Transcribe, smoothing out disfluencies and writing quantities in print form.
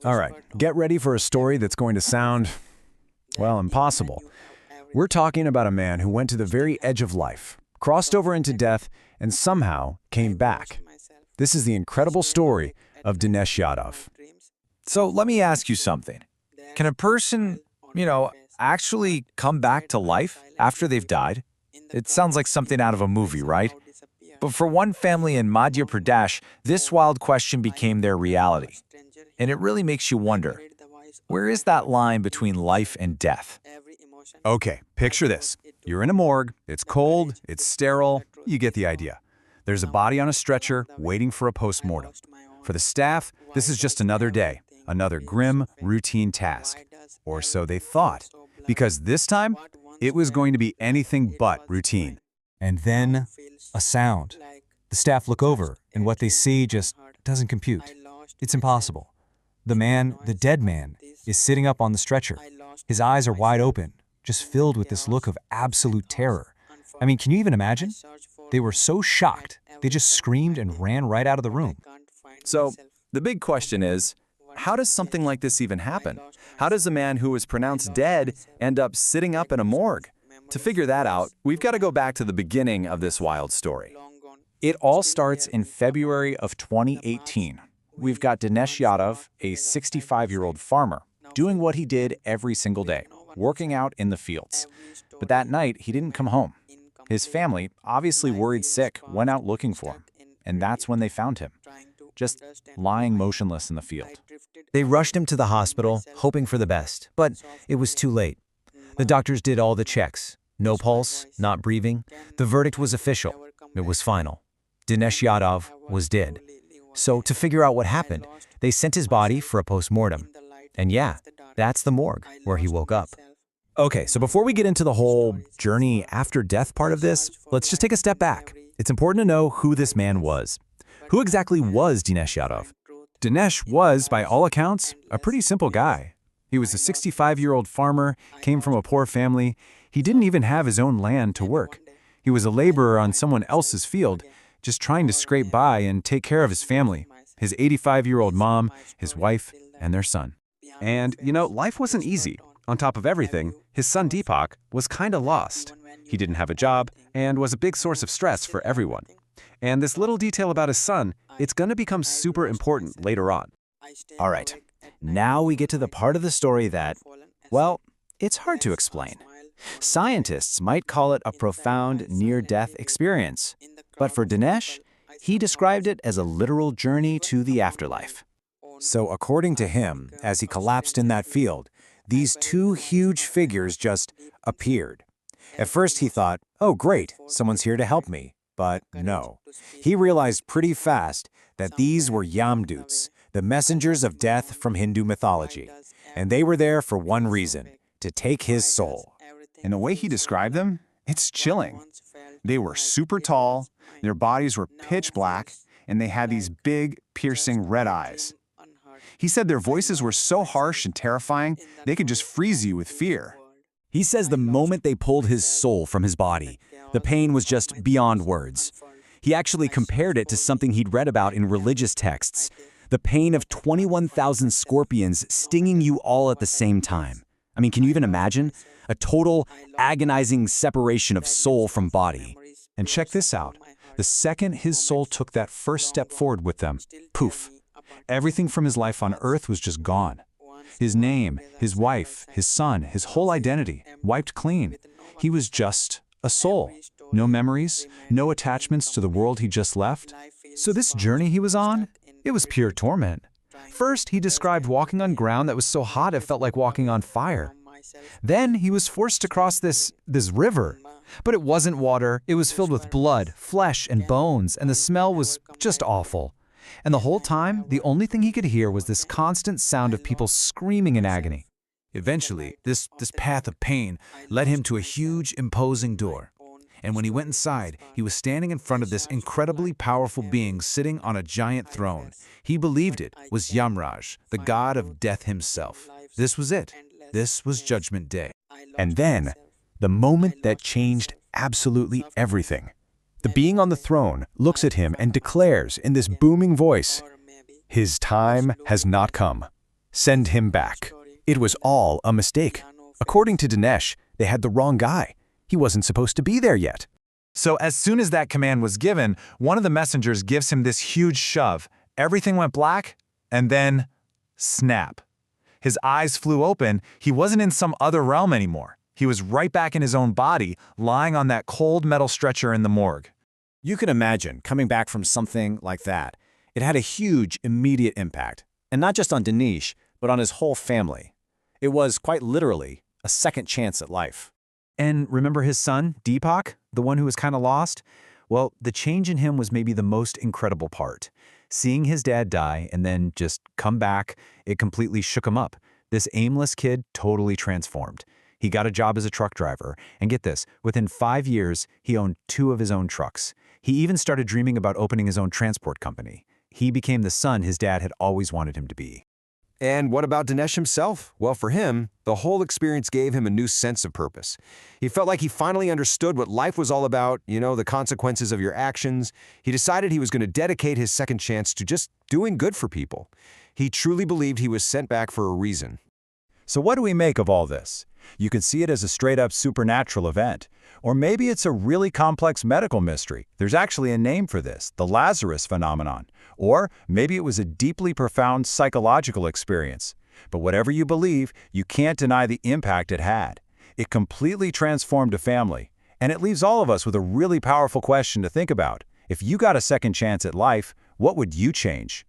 All right, get ready for a story that's going to sound, well, impossible. We're talking about a man who went to the very edge of life, crossed over into death, and somehow came back. This is the incredible story of Dinesh Yadav. So let me ask you something. Can a person, actually come back to life after they've died? It sounds like something out of a movie, right? But for one family in Madhya Pradesh, this wild question became their reality. And it really makes you wonder, where is that line between life and death? Okay, picture this. You're in a morgue, it's cold, it's sterile, you get the idea. There's a body on a stretcher waiting for a postmortem. For the staff, this is just another day, another grim, routine task. Or so they thought, because this time, it was going to be anything but routine. And then, a sound. The staff look over, and what they see just doesn't compute. It's impossible. The dead man, is sitting up on the stretcher. His eyes are wide open, just filled with this look of absolute terror. I mean, can you even imagine? They were so shocked, they just screamed and ran right out of the room. So, the big question is, how does something like this even happen? How does a man who was pronounced dead end up sitting up in a morgue? To figure that out, we've got to go back to the beginning of this wild story. It all starts in February of 2018. We've got Dinesh Yadav, a 65-year-old farmer, doing what he did every single day, working out in the fields. But that night, he didn't come home. His family, obviously worried sick, went out looking for him. And that's when they found him, just lying motionless in the field. They rushed him to the hospital, hoping for the best, but it was too late. The doctors did all the checks. No pulse, not breathing. The verdict was official. It was final. Dinesh Yadav was dead. So to figure out what happened, they sent his body for a postmortem. And yeah, that's the morgue where he woke up. Okay, so before we get into the whole journey after death part of this, let's just take a step back. It's important to know who this man was. Who exactly was Dinesh Yadav? Dinesh was, by all accounts, a pretty simple guy. He was a 65-year-old farmer, came from a poor family. He didn't even have his own land to work. He was a laborer on someone else's field, just trying to scrape by and take care of his family, his 85-year-old mom, his wife, and their son. And, life wasn't easy. On top of everything, his son Deepak was kinda lost. He didn't have a job and was a big source of stress for everyone. And this little detail about his son, it's gonna become super important later on. All right, now we get to the part of the story that, well, it's hard to explain. Scientists might call it a profound near-death experience. But for Dinesh, he described it as a literal journey to the afterlife. So according to him, as he collapsed in that field, these two huge figures just appeared. At first he thought, oh great, someone's here to help me. But no. He realized pretty fast that these were Yamdoots, the messengers of death from Hindu mythology. And they were there for one reason, to take his soul. And the way he described them, it's chilling. They were super tall, their bodies were pitch black, and they had these big, piercing red eyes. He said their voices were so harsh and terrifying, they could just freeze you with fear. He says the moment they pulled his soul from his body, the pain was just beyond words. He actually compared it to something he'd read about in religious texts, the pain of 21,000 scorpions stinging you all at the same time. I mean, can you even imagine? A total, agonizing separation of soul from body. And check this out. The second his soul took that first step forward with them, poof, everything from his life on earth was just gone. His name, his wife, his son, his whole identity, wiped clean. He was just a soul. No memories, no attachments to the world he just left. So this journey he was on, it was pure torment. First, he described walking on ground that was so hot it felt like walking on fire. Then he was forced to cross this river. But it wasn't water, it was filled with blood, flesh, and bones, and the smell was just awful. And the whole time, the only thing he could hear was this constant sound of people screaming in agony. Eventually, this path of pain led him to a huge, imposing door. And when he went inside, he was standing in front of this incredibly powerful being sitting on a giant throne. He believed it was Yamraj, the god of death himself. This was it. This was Judgment Day. And then, the moment that changed absolutely everything. The being on the throne looks at him and declares in this booming voice, "His time has not come. Send him back. It was all a mistake. According to Dinesh, they had the wrong guy. He wasn't supposed to be there yet. So as soon as that command was given, one of the messengers gives him this huge shove. Everything went black, and then snap. His eyes flew open. He wasn't in some other realm anymore. He was right back in his own body, lying on that cold metal stretcher in the morgue. You can imagine coming back from something like that. It had a huge, immediate impact, and not just on Dinesh, but on his whole family. It was, quite literally, a second chance at life. And remember his son, Deepak, the one who was kind of lost? Well, the change in him was maybe the most incredible part. Seeing his dad die and then just come back, it completely shook him up. This aimless kid totally transformed. He got a job as a truck driver, and get this, within 5 years, he owned 2 of his own trucks. He even started dreaming about opening his own transport company. He became the son his dad had always wanted him to be. And what about Dinesh himself? Well, for him, the whole experience gave him a new sense of purpose. He felt like he finally understood what life was all about, the consequences of your actions. He decided he was going to dedicate his second chance to just doing good for people. He truly believed he was sent back for a reason. So what do we make of all this? You could see it as a straight-up supernatural event. Or maybe it's a really complex medical mystery. There's actually a name for this, the Lazarus phenomenon. Or maybe it was a deeply profound psychological experience. But whatever you believe, you can't deny the impact it had. It completely transformed a family. And it leaves all of us with a really powerful question to think about. If you got a second chance at life, what would you change?